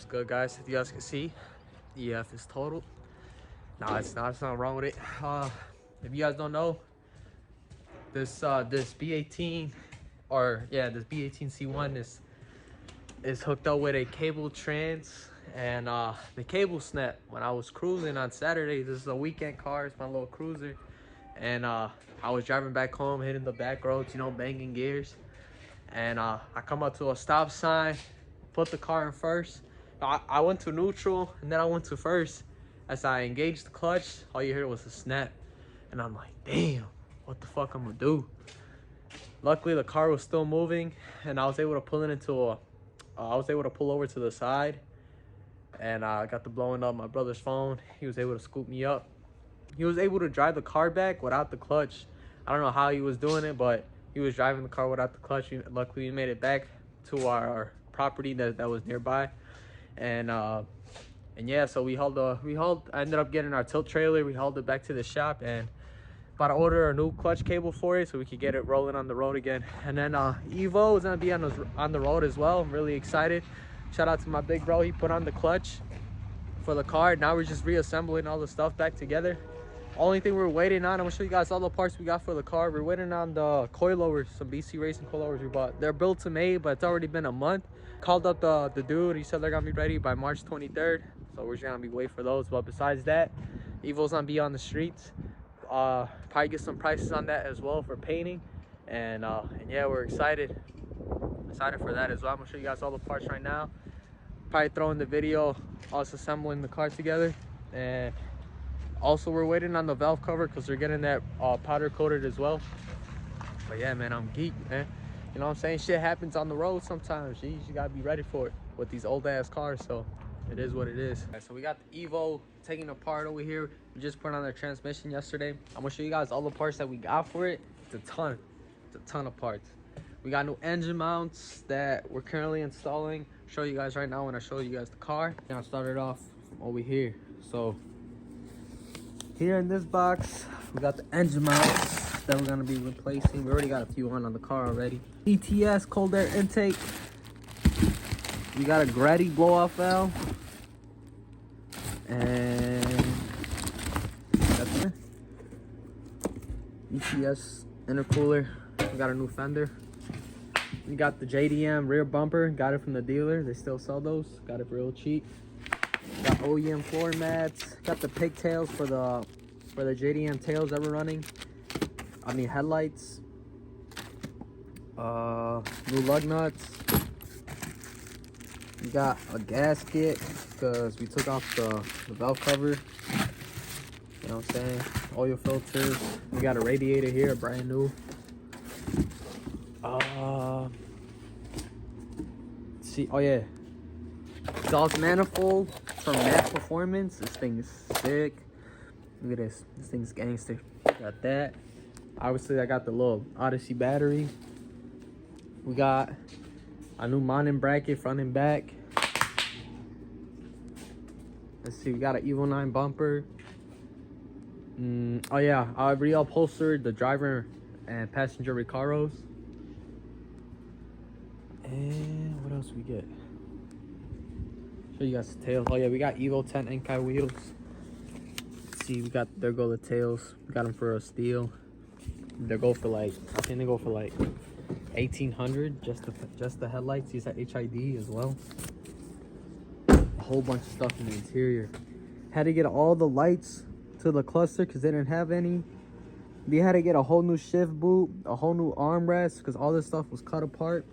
Good, guys, if you guys can see, EF is totaled. No, it's not. It's not wrong with it. If you guys don't know, this B18, or yeah, this B18 C1 is hooked up with a cable trans, and the cable snapped when I was cruising on Saturday. This is a weekend car. It's my little cruiser, and I was driving back home, hitting the back roads, you know, banging gears, and I come up to a stop sign, put the car in first. I went to neutral, and then I went to first. As I engaged the clutch, all you heard was a snap. And I'm like, damn, what the fuck I'm gonna do? Luckily, the car was still moving, and I was able to pull it into I was able to pull over to the side. And I got to blowing up my brother's phone. He was able to scoop me up. He was able to drive the car back without the clutch. I don't know how he was doing it, but he was driving the car without the clutch. Luckily, we made it back to our property that was nearby. And yeah, so I ended up getting our tilt trailer. We hauled it back to the shop, and about to order a new clutch cable for it so we could get it rolling on the road again. And then Evo is gonna be on the road as well. I'm really excited. Shout out to my big bro. He put on the clutch for the car. Now we're just reassembling all the stuff back together. Only thing we're waiting on, I'm gonna show you guys all the parts we got for the car. We're waiting on the coilovers, some BC Racing coilovers we bought. They're built to made, but it's already been a month. Called up the dude. He said they're gonna be ready by March 23rd. So we're just gonna be waiting for those. But besides that, Evo's gonna be on the streets. Probably get some prices on that as well for painting. And yeah, we're excited for that as well. I'm gonna show you guys all the parts right now. Probably throw in the video us assembling the car together. And also we're waiting on the valve cover because they're getting that powder coated as well. But yeah, man, I'm geeked, man. You know what I'm saying? Shit happens on the road sometimes. You gotta be ready for it with these old ass cars. So it is what it is. Right, so we got the Evo taking apart over here. We just put on their transmission yesterday. I'm gonna show you guys all the parts that we got for it. It's a ton of parts. We got new engine mounts that we're currently installing. Show you guys right now when I show you guys the car. And I'll start it off from over here. So here in this box, we got the engine mounts that we're gonna be replacing. We already got a few on the car already. ETS cold air intake. We got a Grady blow off valve. And that's it. ETS intercooler. We got a new fender. We got the JDM rear bumper. Got it from the dealer. They still sell those. Got it real cheap. Got OEM floor mats. Got the pigtails for the JDM tails that we're running. I mean headlights. New lug nuts. We got a gasket because we took off the valve cover. You know what I'm saying? Oil filters. We got a radiator here, brand new. See, oh yeah, exhaust manifold from Matt Performance. This thing is sick. Look at this. This thing's gangster. Got that. Obviously, I got the little Odyssey battery. We got a new mounting bracket, front and back. Let's see, we got an Evo 9 bumper. Oh yeah, I reupholstered the driver and passenger Recaros. And what else we get? Show you guys the tails. Oh yeah, we got Evo 10 Enkai wheels. Let's see, there go the tails. We got them for a steal. They go for like, I think they go for like 1,800 just the headlights. These are HID as well. A whole bunch of stuff in the interior. Had to get all the lights to the cluster because they didn't have any. We had to get a whole new shift boot, a whole new armrest because all this stuff was cut apart.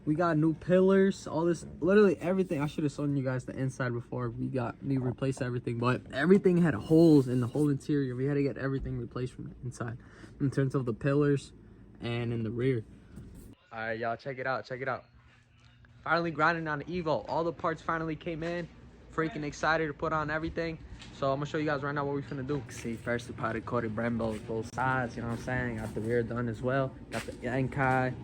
We got new pillars, all this, literally everything. I should have shown you guys the inside before we replaced everything, but everything had holes in the whole interior. We had to get everything replaced from the inside in terms of the pillars and in the rear. All right, y'all, check it out. Finally grinding on the Evo. All the parts finally came in. Freaking excited to put on everything. So I'm gonna show you guys right now what we're gonna do. See, first we powder coated Brembos both sides, you know what I'm saying? Got the rear done as well. Got the Enkai.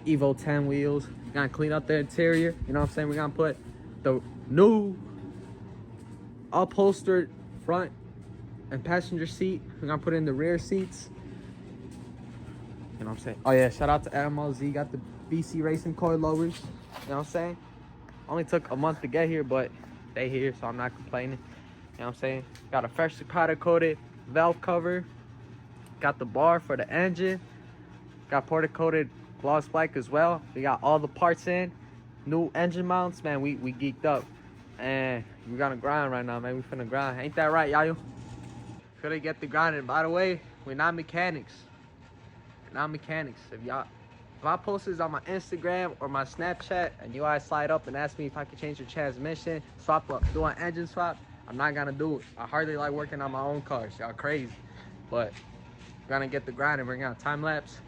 Evo 10 wheels. We're gonna clean up the interior. You know what I'm saying? We're gonna put the new upholstered front and passenger seat. We're gonna put in the rear seats. You know what I'm saying? Oh yeah, shout out to MLZ. Got the BC Racing coilovers. You know what I'm saying? Only took a month to get here, but they here, so I'm not complaining. You know what I'm saying? Got a freshly powder coated valve cover. Got the bar for the engine. Got powder coated gloss black as well. We got all the parts in. New engine mounts, man. We geeked up. And we gonna grind right now, man. We finna grind. Ain't that right, Yayo? Finna get the grinding. By the way, we're not mechanics. We're not mechanics. If I post this on my Instagram or my Snapchat and you guys slide up and ask me if I could change your transmission, swap up, do an engine swap, I'm not gonna do it. I hardly like working on my own cars. Y'all crazy. But we're gonna get the grinding. We're gonna time lapse.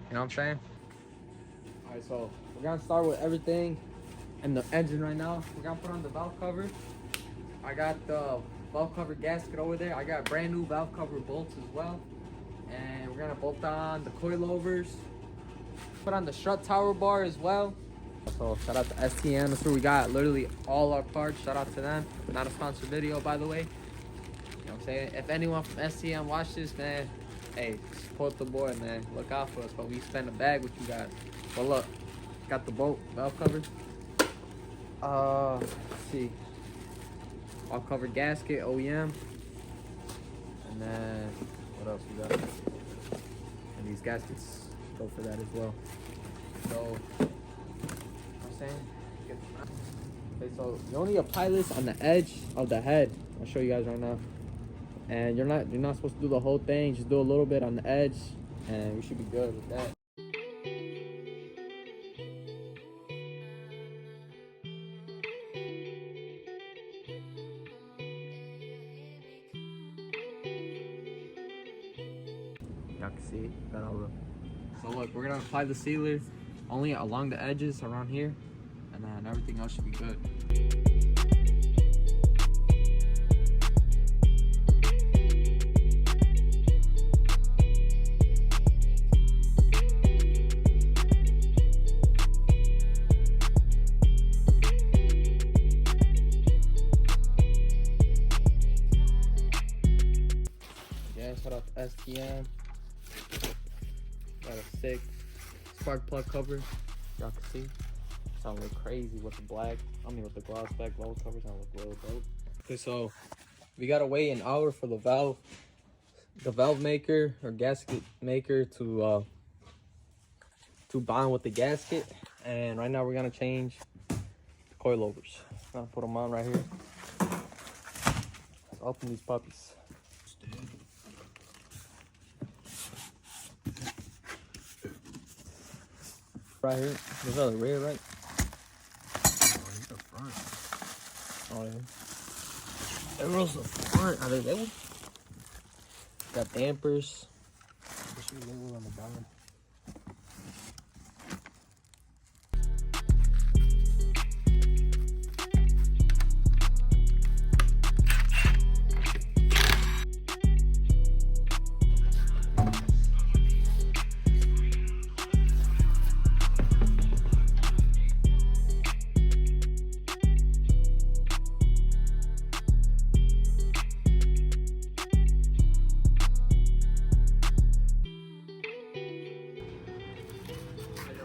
You know what I'm saying? All right, so we're gonna start with everything in the engine right now. We're gonna put on the valve cover. I got the valve cover gasket over there. I got brand new valve cover bolts as well. And we're gonna bolt on the coilovers. Put on the strut tower bar as well. So shout out to STM. That's where we got literally all our parts. Shout out to them. Not a sponsored video, by the way. You know what I'm saying? If anyone from STM watch this, man, hey, support the boy, man. Look out for us, but we spend a bag with you guys. But look, got the bolt valve cover. Let's see. All cover gasket, OEM. And then what else we got? And these gaskets go for that as well. So, you know what I'm saying? Okay, so you only apply this on the edge of the head. I'll show you guys right now. And you're not supposed to do the whole thing. Just do a little bit on the edge, and we should be good with that. Y'all can see it. Got all the... So look, we're gonna apply the sealer only along the edges around here, and then everything else should be good. Yeah, shout out to STM. Got a sick spark plug cover. Y'all can see. Sound look crazy with the black. I mean with the gloss black valve cover. Sound look real dope. Okay, so we gotta wait an hour for the valve maker or gasket maker to bond with the gasket. And right now we're gonna change the coilovers. I'm gonna put them on right here. Let's open these puppies. Right here. This is the rear, right? Oh, it's the front. Oh, yeah. Everyone's the front. Are they labeled? Got dampers. There should be labeled on the bottom.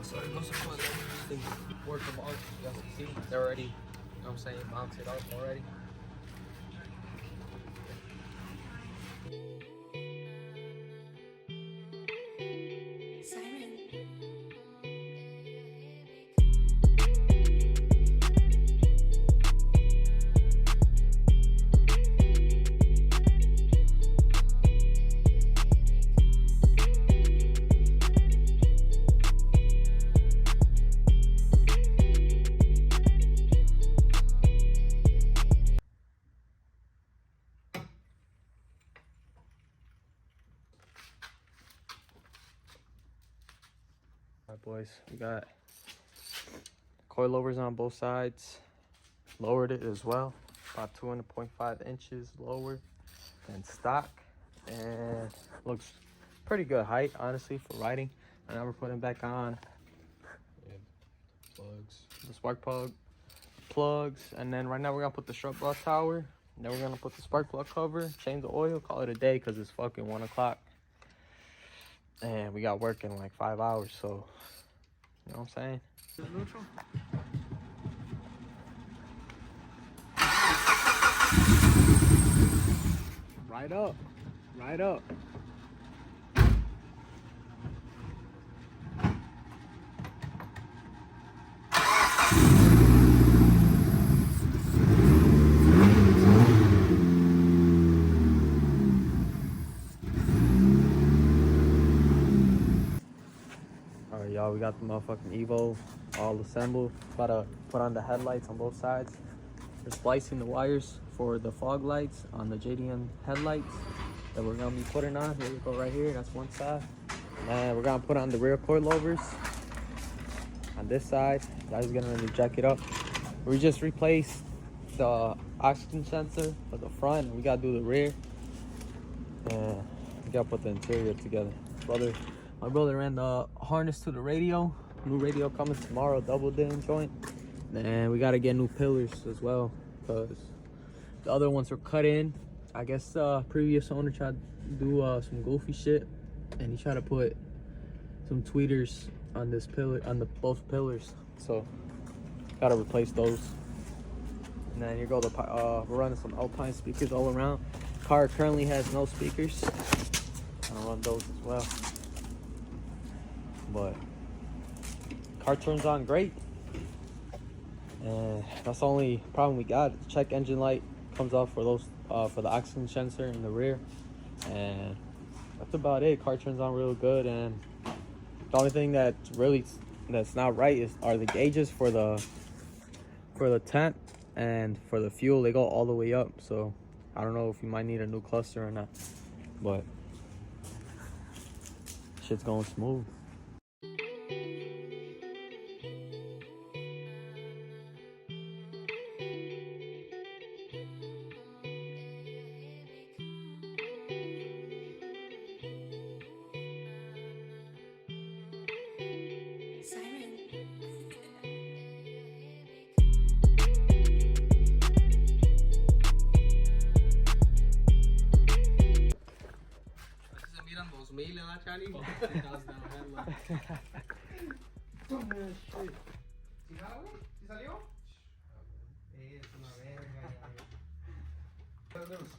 So it goes upon they work them out. You guys can see they're already, you know what I'm saying, mounted up already. All right, boys, we got coilovers on both sides. Lowered it as well, about 2.5 inches lower than stock, and looks pretty good height, honestly, for riding. And now we're putting back on Plugs. the spark plug plugs, and then right now we're gonna put the strut bar tower. Then we're gonna put the spark plug cover, change the oil, call it a day because it's fucking 1 o'clock. And we got work in like 5 hours, so you know what I'm saying? Neutral. Right up. Right up. Alright, y'all, we got the motherfucking Evo all assembled. About to put on the headlights on both sides. We're splicing the wires for the fog lights on the JDM headlights that we're gonna be putting on. Here we go, right here. That's one side. And we're gonna put on the rear coilovers on this side. Guys gonna jack it up. We just replaced the oxygen sensor for the front, and we gotta do the rear. And we gotta put the interior together. My brother ran the harness to the radio. New radio coming tomorrow, double din joint. And we gotta get new pillars as well, because the other ones were cut in. I guess previous owner tried to do some goofy shit, and he tried to put some tweeters on this pillar, on the both pillars. So gotta replace those. And then here go the we're running some Alpine speakers all around. Car currently has no speakers. I'll run those as well. But car turns on great. And that's the only problem we got. The check engine light comes off for those for the oxygen sensor in the rear, and that's about it. Car turns on real good, and the only thing that's not right are the gauges for the tent and for the fuel. They go all the way up, so I don't know if you might need a new cluster or not, but shit's going smooth.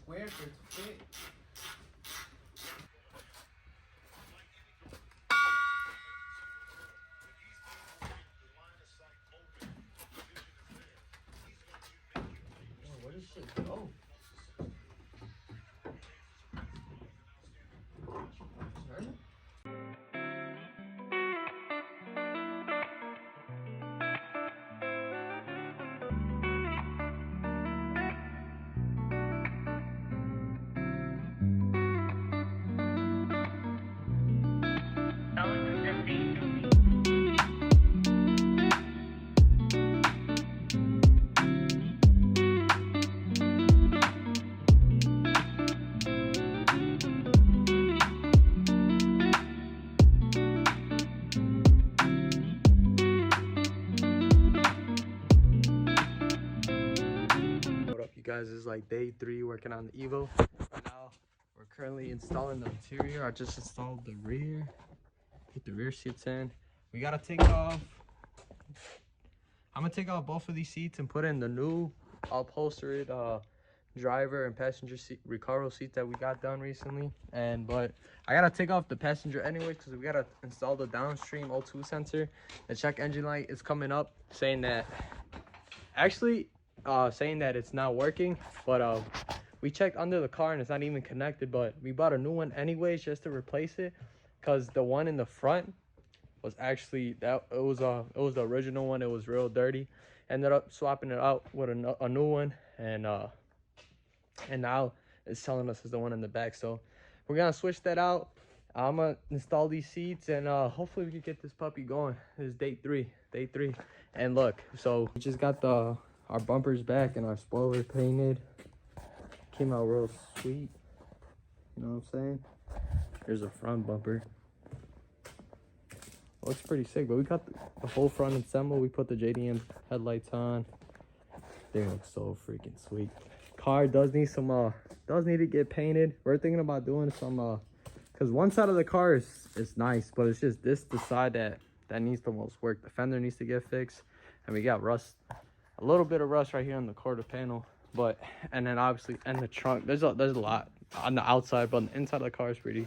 Where does shit go? Guys, this is like day 3 working on the Evo. Right now we're currently installing the interior. I just installed the rear, put the rear seats in. We gotta take off, I'm gonna take off both of these seats and put in the new upholstered driver and passenger seat Recaro seats that we got done recently. But I gotta take off the passenger anyways, because we gotta install the downstream O2 sensor. The check engine light is coming up saying that saying that it's not working, but we checked under the car and it's not even connected. But we bought a new one anyways just to replace it, because the one in the front was actually it was the original one. It was real dirty. Ended up swapping it out with a new one, and now it's telling us it's the one in the back. So we're gonna switch that out. I'm gonna install these seats, and hopefully we can get this puppy going. This is day three. And look, so we just got our bumpers back and our spoiler painted. Came out real sweet. You know what I'm saying? Here's a front bumper. Looks pretty sick, but we got the whole front assembled. We put the JDM headlights on. They look so freaking sweet. Car does need to get painted. We're thinking about doing some because one side of the car is nice, but it's just the side that needs the most work. The fender needs to get fixed, and we got rust, a little bit of rust right here on the quarter panel. But and then obviously and the trunk, there's a lot on the outside, but on the inside of the car is pretty.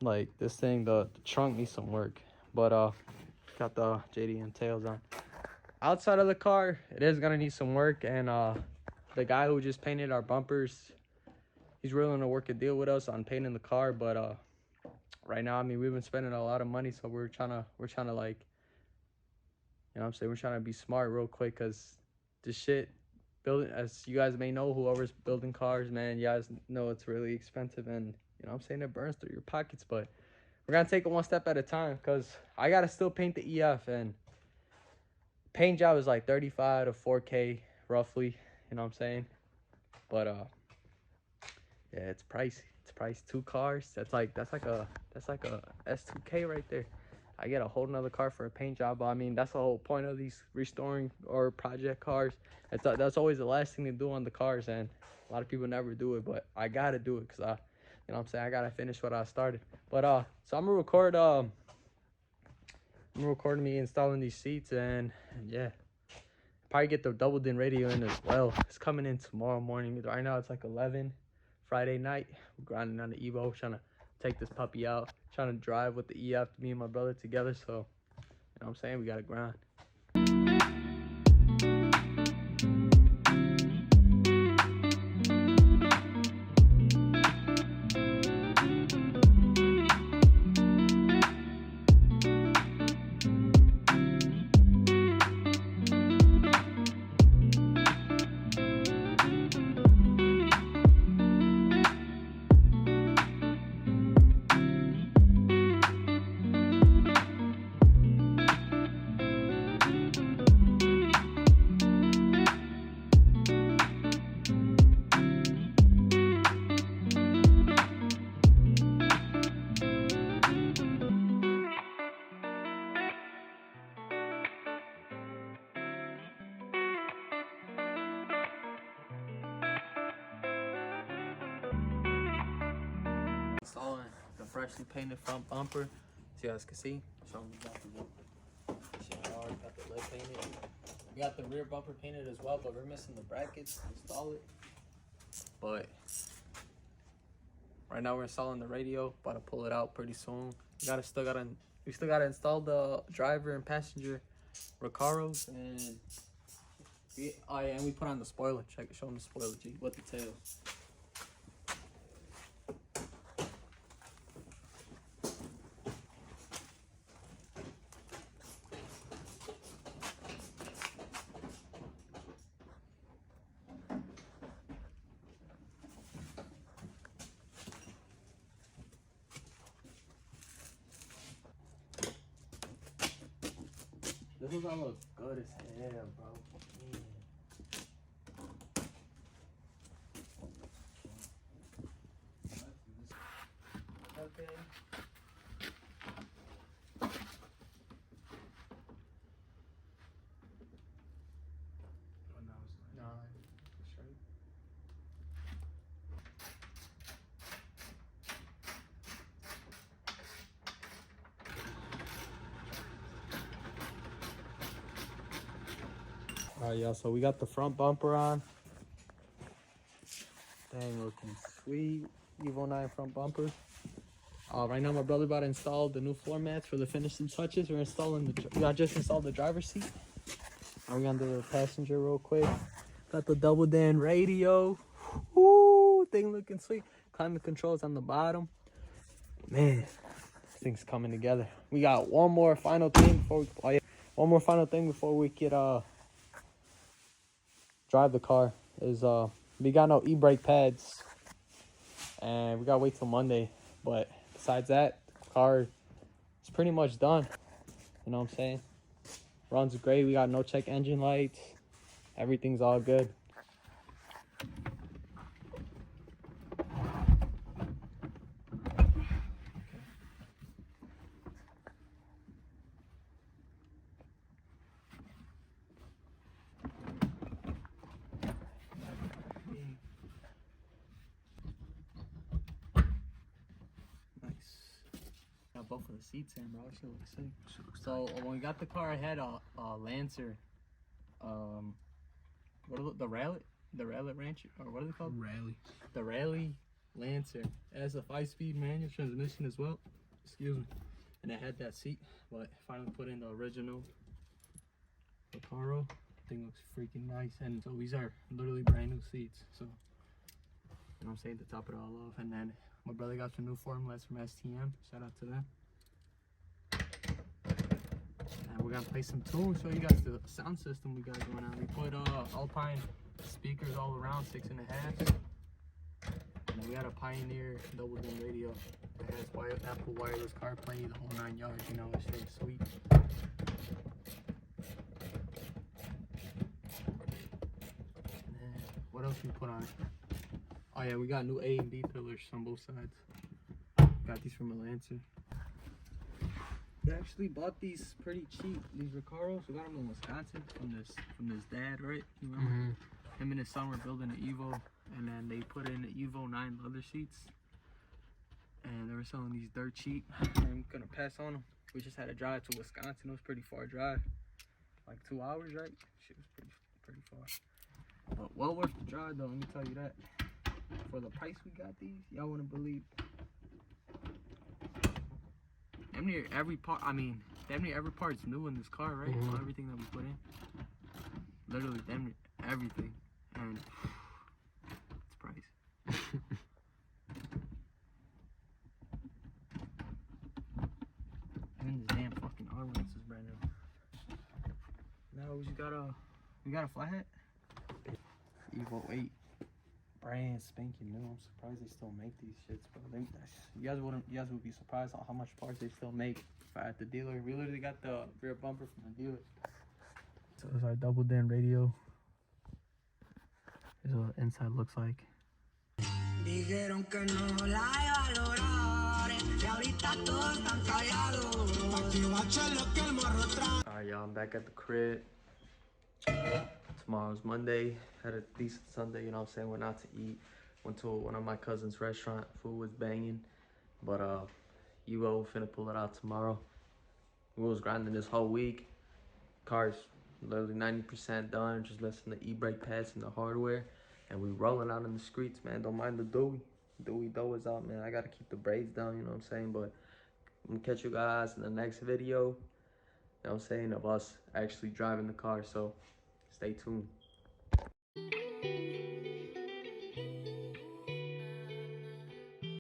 Like this thing, the trunk needs some work. But got the JDM tails on. Outside of the car, it is gonna need some work, and the guy who just painted our bumpers, he's willing to work a deal with us on painting the car. But right now, I mean, we've been spending a lot of money, so we're trying to like, you know what I'm saying, we're trying to be smart real quick, because this shit building, as you guys may know, whoever's building cars, man, you guys know it's really expensive, and you know what I'm saying, it burns through your pockets. But we're gonna take it one step at a time, because I gotta still paint the EF, and paint job is like 35 to 4K roughly, you know what I'm saying. But yeah, it's pricey. It's priced. 2 cars, that's like a S2K right there. I get a whole nother car for a paint job. But I mean, that's the whole point of these restoring or project cars. That's always the last thing to do on the cars, and a lot of people never do it, but I gotta do it, because you know what I'm saying, I gotta finish what I started. But so I'm gonna record me installing these seats, and yeah, probably get the double din radio in as well. It's coming in tomorrow morning. Right now it's like 11 Friday night. We're grinding on the Evo, trying to take this puppy out, trying to drive with the EF, me and my brother together. So you know what I'm saying, we gotta grind. Installing the freshly painted front bumper, so you guys can see. Show them I already got the lid painted. We got the rear bumper painted as well, but we're missing the brackets to install it. But right now we're installing the radio, about to pull it out pretty soon. We still gotta install the driver and passenger Recaros, and we put on the spoiler. Show them the spoiler, G, with the tails. This is gonna look good as hell, bro. Okay. No, straight. Alright, y'all, so we got the front bumper on. Dang, looking sweet. Evo 9 front bumper. Right now my brother about to install the new floor mats for the finishing touches. We just installed the driver's seat. Now we're gonna do the passenger real quick. Got the double din radio. Woo, thing looking sweet. Climate controls on the bottom. Man, this thing's coming together. We got one more final thing before we could drive the car. Is we got no e-brake pads, and we gotta wait till Monday. But besides that, the car is pretty much done. You know what I'm saying? Runs great. We got no check engine lights. Everything's all good. got both of the seats in, bro. Shit looks sick. Shit looks So when we got the car, I had a Lancer. What are the Rally Rancher, or what are they called? Rally. The Rally Lancer. It has a 5-speed manual transmission as well. Excuse me. And I had that seat, but finally put in the original Recaro. Thing looks freaking nice, and so these are literally brand new seats. So, you know what I'm saying, to top it all off. And then my brother got some new formulas from STM. Shout out to them. And we're gonna play some tunes. Show you guys the sound system we got going on. We put Alpine speakers all around, 6.5. And then we got a Pioneer double din radio. It has Apple wireless CarPlay, the whole 9 yards. You know, it's really sweet. What else we put on it? Oh yeah, we got new A and B pillars on both sides. Got these from a Lancer. We actually bought these pretty cheap. These Recaros, we got them in Wisconsin from this dad, right? You remember? Him and his son were building an Evo, and then they put in the Evo 9 leather seats, and they were selling these dirt cheap. I'm gonna pass on them. We just had to drive to Wisconsin. It was a pretty far drive, like 2 hours, right? Shit was pretty far. But well worth the drive though, let me tell you that. For the price we got these, y'all wouldn't believe. Damn near every part, damn near every part's new in this car, right? Everything that we put in. Literally damn near everything. And it's price. Even this damn fucking armrest is brand new. Now we got a flat hat. Evo 8, brand spanking new. I'm surprised they still make these shits, bro. You guys would be surprised on how much parts they still make at the dealer. We literally got the rear bumper from the dealer. So it's our double din radio. Here's what the inside looks like. Dijeron que no la y ahorita todos están callados. Alright, y'all, I'm back at the crib. Tomorrow's Monday. Had a decent Sunday, you know what I'm saying? Went out to eat. Went to one of my cousin's restaurant. Food was banging. But Evo finna pull it out tomorrow. We was grinding this whole week. Car's literally 90% done. Just missing the e-brake pads and the hardware. And we rolling out in the streets, man. Don't mind the Dewey. Dewey Doe is out, man. I gotta keep the braids down, you know what I'm saying? But I'm gonna catch you guys in the next video. You know what I'm saying? Of us actually driving the car. So stay tuned.